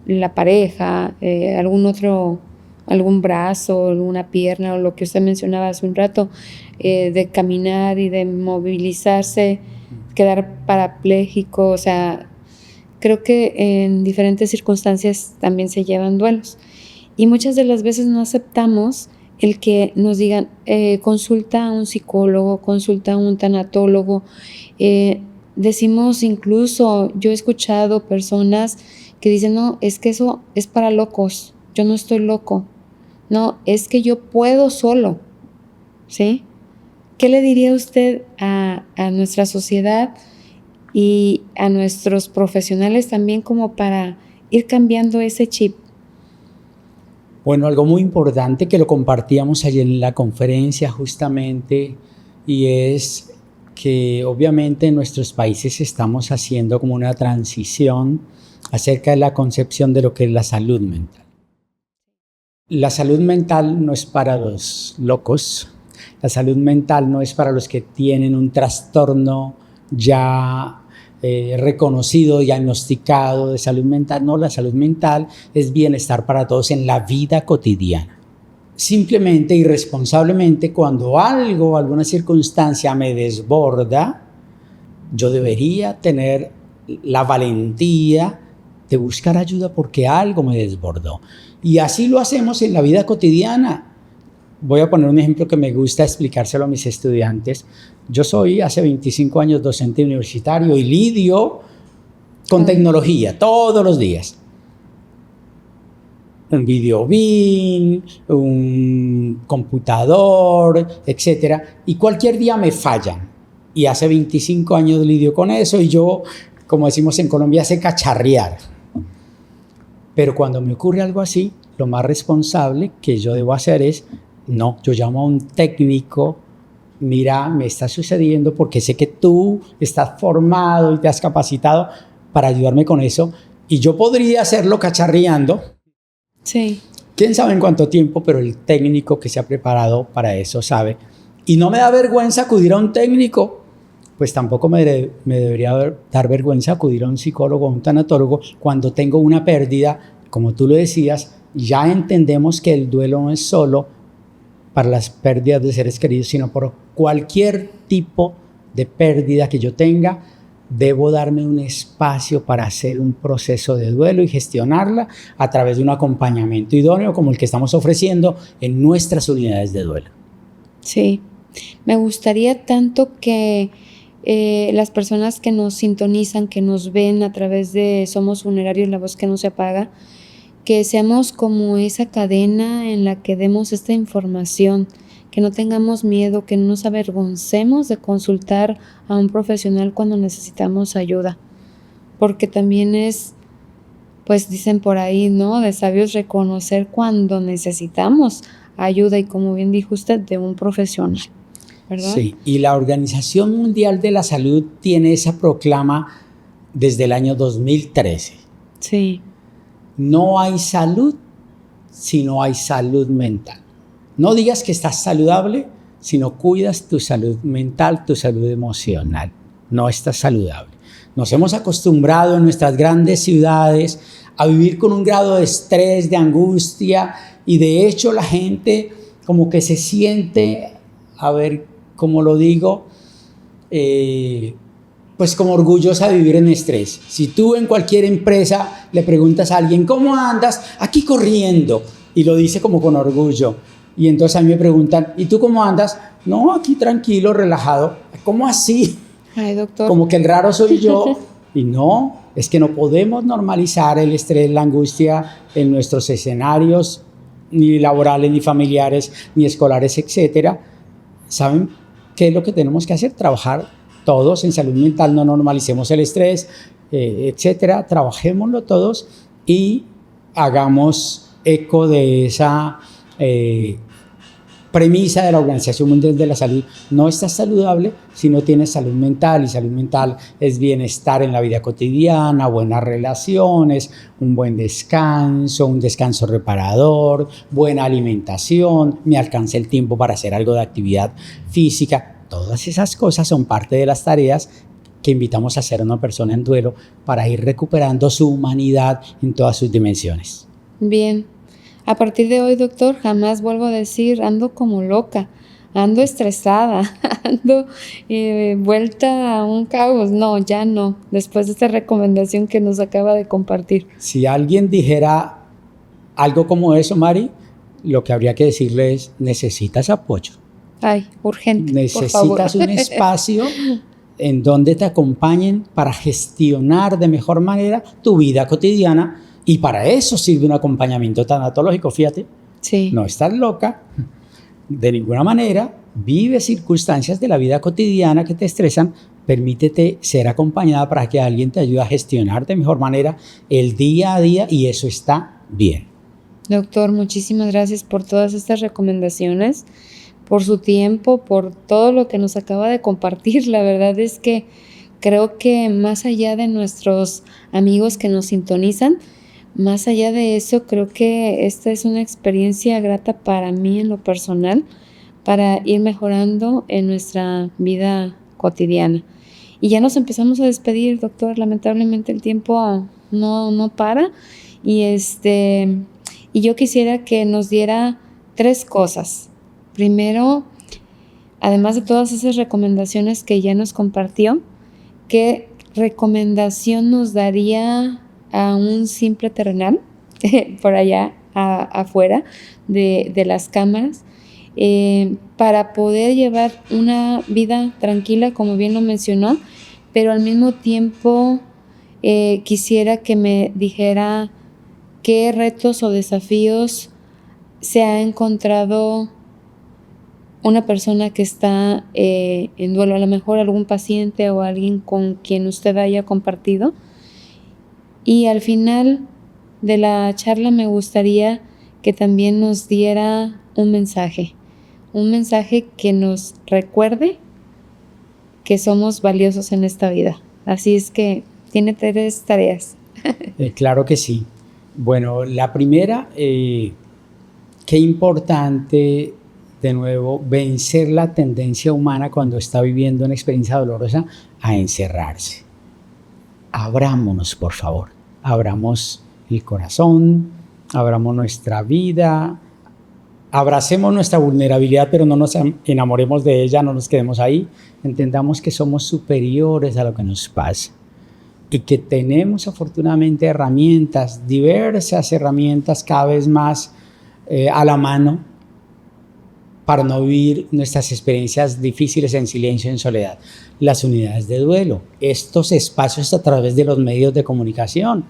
B: la pareja, algún brazo, alguna pierna, o lo que usted mencionaba hace un rato, de caminar y de movilizarse, quedar parapléjico, o sea, creo que en diferentes circunstancias también se llevan duelos. Y muchas de las veces no aceptamos el que nos digan, consulta a un psicólogo, consulta a un tanatólogo. Decimos incluso, yo he escuchado personas que dicen, no, es que eso es para locos, yo no estoy loco. No, es que yo puedo solo, ¿sí? ¿Qué le diría usted a nuestra sociedad y a nuestros profesionales también como para ir cambiando ese chip?
C: Bueno, algo muy importante que lo compartíamos ayer en la conferencia justamente, y es que obviamente en nuestros países estamos haciendo como una transición acerca de la concepción de lo que es la salud mental. La salud mental no es para los locos, la salud mental no es para los que tienen un trastorno ya reconocido, diagnosticado de salud mental. No, la salud mental es bienestar para todos en la vida cotidiana. Simplemente, irresponsablemente, cuando algo, alguna circunstancia me desborda, yo debería tener la valentía de buscar ayuda porque algo me desbordó. Y así lo hacemos en la vida cotidiana. Voy a poner un ejemplo que me gusta explicárselo a mis estudiantes. Yo soy hace 25 años docente universitario y lidio con tecnología todos los días. Un video BIM, un computador, etc. Y cualquier día me fallan. Y hace 25 años lidio con eso y yo, como decimos en Colombia, sé cacharrear. Pero cuando me ocurre algo así, lo más responsable que yo debo hacer es, no, yo llamo a un técnico, mira, me está sucediendo porque sé que tú estás formado y te has capacitado para ayudarme con eso, y yo podría hacerlo cacharreando.
B: Sí.
C: Quién sabe en cuánto tiempo, pero el técnico que se ha preparado para eso sabe. Y no me da vergüenza acudir a un técnico, pues tampoco me debería dar vergüenza acudir a un psicólogo o un tanatólogo cuando tengo una pérdida. Como tú lo decías, ya entendemos que el duelo no es solo para las pérdidas de seres queridos, sino por cualquier tipo de pérdida que yo tenga, debo darme un espacio para hacer un proceso de duelo y gestionarla a través de un acompañamiento idóneo como el que estamos ofreciendo en nuestras unidades de duelo.
B: Sí, me gustaría tanto que las personas que nos sintonizan, que nos ven a través de Somos Funerarios, la voz que no se apaga, que seamos como esa cadena en la que demos esta información, que no tengamos miedo, que no nos avergoncemos de consultar a un profesional cuando necesitamos ayuda, porque también es, pues dicen por ahí, ¿no?, de sabios reconocer cuando necesitamos ayuda, y como bien dijo usted, de un profesional, ¿verdad?
C: Sí, y la Organización Mundial de la Salud tiene esa proclama desde el año 2013.
B: Sí.
C: No hay salud si no hay salud mental. No digas que estás saludable si no cuidas tu salud mental, tu salud emocional. No estás saludable. Nos hemos acostumbrado en nuestras grandes ciudades a vivir con un grado de estrés, de angustia, y de hecho la gente como que se siente, a ver cómo lo digo, pues como orgullosa de vivir en estrés. Si tú en cualquier empresa le preguntas a alguien, ¿cómo andas? Aquí corriendo. Y lo dice como con orgullo. Y entonces a mí me preguntan, ¿y tú cómo andas? No, aquí tranquilo, relajado. ¿Cómo así?
B: Ay, doctor.
C: Como que el raro soy yo. Y no, es que no podemos normalizar el estrés, la angustia en nuestros escenarios, ni laborales, ni familiares, ni escolares, etc. ¿Saben qué es lo que tenemos que hacer? Trabajar todos en salud mental, no normalicemos el estrés, etcétera. Trabajémoslo todos y hagamos eco de esa premisa de la Organización Mundial de la Salud. No estás saludable si no tienes salud mental, y salud mental es bienestar en la vida cotidiana, buenas relaciones, un buen descanso, un descanso reparador, buena alimentación, me alcance el tiempo para hacer algo de actividad física. Todas esas cosas son parte de las tareas que invitamos a hacer a una persona en duelo para ir recuperando su humanidad en todas sus dimensiones.
B: Bien. A partir de hoy, doctor, jamás vuelvo a decir ando como loca, ando estresada, ando vuelta a un caos. No, ya no, después de esta recomendación que nos acaba de compartir.
C: Si alguien dijera algo como eso, Mari, lo que habría que decirle es, necesitas apoyo.
B: Ay, urgente,
C: necesitas un espacio en donde te acompañen para gestionar de mejor manera tu vida cotidiana, y para eso sirve un acompañamiento tanatológico. Fíjate,
B: sí.
C: No estás loca de ninguna manera, vive circunstancias de la vida cotidiana que te estresan, Permítete ser acompañada para que alguien te ayude a gestionar de mejor manera el día a día y eso está bien.
B: Doctor, muchísimas gracias por todas estas recomendaciones, por su tiempo, por todo lo que nos acaba de compartir. La verdad es que creo que más allá de nuestros amigos que nos sintonizan, más allá de eso, creo que esta es una experiencia grata para mí en lo personal, para ir mejorando en nuestra vida cotidiana. Y ya nos empezamos a despedir, doctor. Lamentablemente el tiempo no para. Y yo quisiera que nos diera 3 cosas. Primero, además de todas esas recomendaciones que ya nos compartió, ¿qué recomendación nos daría a un simple terrenal por allá afuera de las cámaras para poder llevar una vida tranquila, como bien lo mencionó, pero al mismo tiempo quisiera que me dijera qué retos o desafíos se ha encontrado una persona que está en duelo, a lo mejor algún paciente o alguien con quien usted haya compartido? Y al final de la charla me gustaría que también nos diera un mensaje que nos recuerde que somos valiosos en esta vida. Así es que tiene 3 tareas.
C: Claro que sí. Bueno, la primera, qué importante, de nuevo, vencer la tendencia humana cuando está viviendo una experiencia dolorosa a encerrarse. Abrámonos, por favor. Abramos el corazón, abramos nuestra vida, abracemos nuestra vulnerabilidad, pero no nos enamoremos de ella, no nos quedemos ahí. Entendamos que somos superiores a lo que nos pasa y que tenemos afortunadamente herramientas, diversas herramientas cada vez más a la mano para no vivir nuestras experiencias difíciles en silencio, en soledad. Las unidades de duelo, estos espacios a través de los medios de comunicación,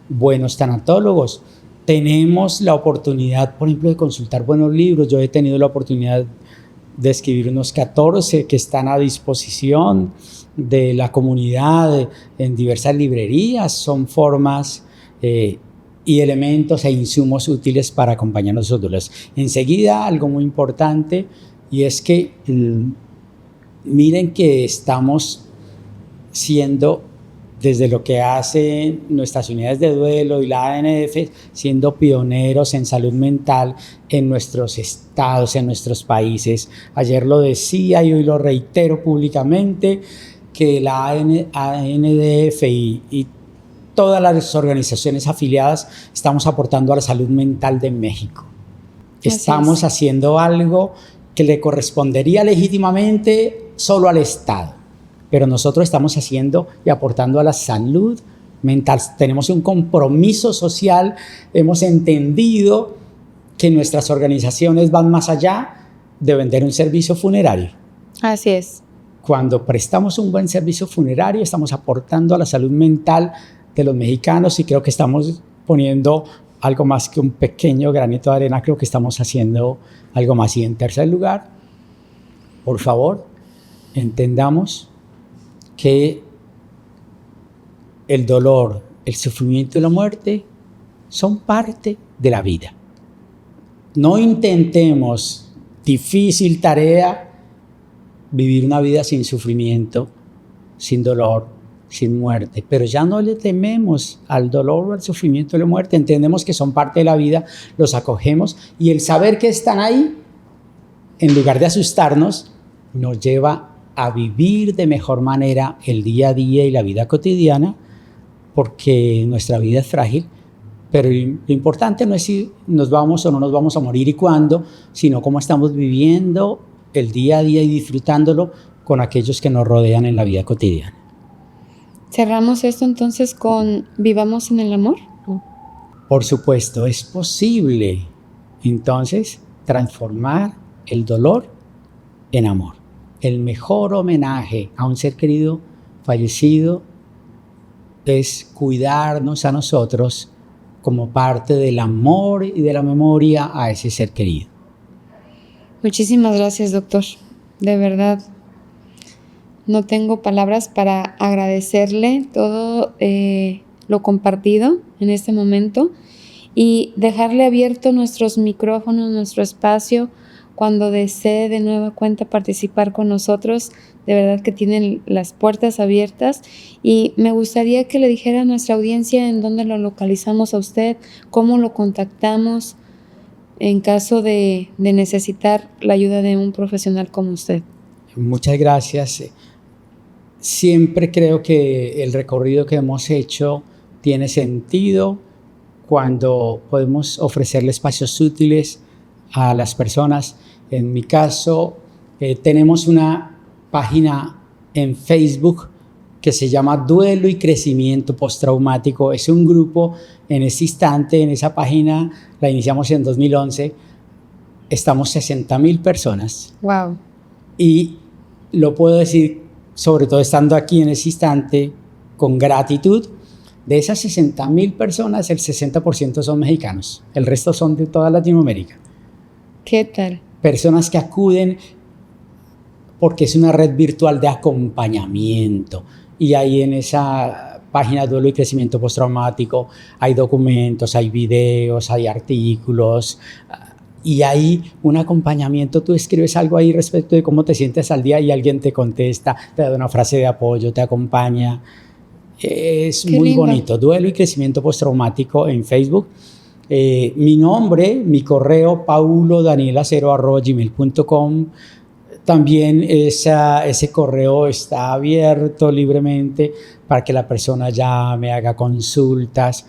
C: buenos tanatólogos. Tenemos la oportunidad, por ejemplo, de consultar buenos libros. Yo he tenido la oportunidad de escribir unos 14 que están a disposición de la comunidad en diversas librerías. Son formas y elementos e insumos útiles para acompañarnos en los dolores. Enseguida, algo muy importante, y es que miren que estamos siendo, desde lo que hacen nuestras unidades de duelo y la ANDF, siendo pioneros en salud mental en nuestros estados, en nuestros países. Ayer lo decía y hoy lo reitero públicamente, que la ANDF y todas las organizaciones afiliadas estamos aportando a la salud mental de México. Estamos haciendo algo que le correspondería legítimamente solo al Estado, pero nosotros estamos haciendo y aportando a la salud mental. Tenemos un compromiso social, hemos entendido que nuestras organizaciones van más allá de vender un servicio funerario.
B: Así es.
C: Cuando prestamos un buen servicio funerario, estamos aportando a la salud mental de los mexicanos y creo que estamos poniendo algo más que un pequeño granito de arena, creo que estamos haciendo algo más. Y en tercer lugar, por favor, entendamos que el dolor, el sufrimiento y la muerte son parte de la vida. No intentemos, difícil tarea, vivir una vida sin sufrimiento, sin dolor, sin muerte, pero ya no le tememos al dolor o al sufrimiento y la muerte. Entendemos que son parte de la vida, los acogemos, y el saber que están ahí, en lugar de asustarnos, nos lleva a vivir de mejor manera el día a día y la vida cotidiana, porque nuestra vida es frágil, pero lo importante no es si nos vamos o no nos vamos a morir y cuándo, sino cómo estamos viviendo el día a día y disfrutándolo con aquellos que nos rodean en la vida cotidiana.
B: Cerramos esto entonces con vivamos en el amor.
C: Por supuesto, es posible entonces transformar el dolor en amor. El mejor homenaje a un ser querido fallecido es cuidarnos a nosotros como parte del amor y de la memoria a ese ser querido.
B: Muchísimas gracias, doctor. De verdad, no tengo palabras para agradecerle todo lo compartido en este momento y dejarle abierto nuestros micrófonos, nuestro espacio, cuando desee de nueva cuenta participar con nosotros. De verdad que tienen las puertas abiertas y me gustaría que le dijera a nuestra audiencia en dónde lo localizamos a usted, cómo lo contactamos en caso de necesitar la ayuda de un profesional como usted.
C: Muchas gracias. Siempre creo que el recorrido que hemos hecho tiene sentido cuando podemos ofrecerle espacios útiles a las personas. En mi caso, tenemos una página en Facebook que se llama Duelo y Crecimiento Postraumático. Es un grupo en este instante, en esa página, la iniciamos en 2011, estamos 60,000 personas.
B: Wow.
C: Y lo puedo decir, sobre todo estando aquí en ese instante, con gratitud. De esas 60,000 personas, el 60% son mexicanos, el resto son de toda Latinoamérica.
B: ¿Qué tal?
C: Personas que acuden porque es una red virtual de acompañamiento. Y ahí en esa página Duelo y Crecimiento Postraumático hay documentos, hay videos, hay artículos y hay un acompañamiento. Tú escribes algo ahí respecto de cómo te sientes al día y alguien te contesta, te da una frase de apoyo, te acompaña. Es
B: Qué
C: muy
B: lindo.
C: bonito. Duelo y Crecimiento Postraumático en Facebook. Mi nombre, mi correo, paulodanielacero@gmail.com. También ese correo está abierto libremente para que la persona llame, haga consultas.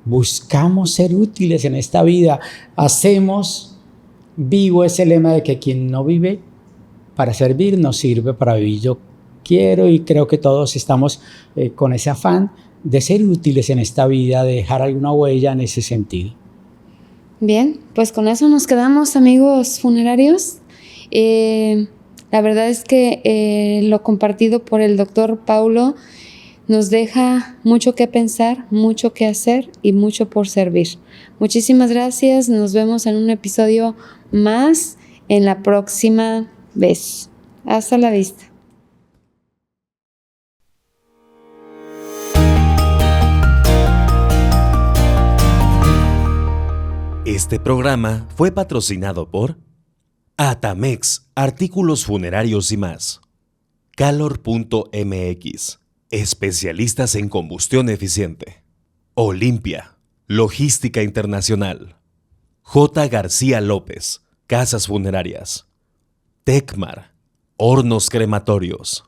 C: Buscamos ser útiles en esta vida. Hacemos vivo ese lema de que quien no vive para servir no sirve para vivir. Yo quiero y creo que todos estamos con ese afán de ser útiles en esta vida, de dejar alguna huella en ese sentido.
B: Bien, pues con eso nos quedamos, amigos funerarios. La verdad es que lo compartido por el doctor Paulo nos deja mucho que pensar, mucho que hacer y mucho por servir. Muchísimas gracias, nos vemos en un episodio más en la próxima vez. Hasta la vista.
A: Este programa fue patrocinado por Atamex, artículos funerarios y más. Calor.mx, especialistas en combustión eficiente. Olimpia, logística internacional. J. García López, casas funerarias. Tecmar, hornos crematorios.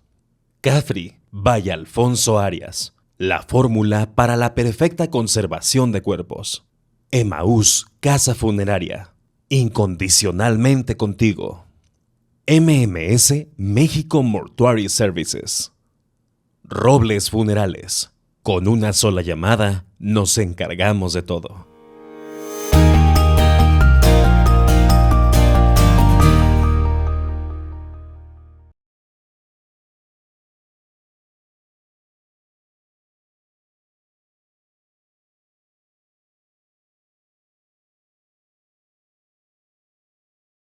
A: Cafri, by Alfonso Arias, la fórmula para la perfecta conservación de cuerpos. Emaús, casa funeraria, incondicionalmente contigo. MMS México Mortuary Services. Robles Funerales, con una sola llamada nos encargamos de todo.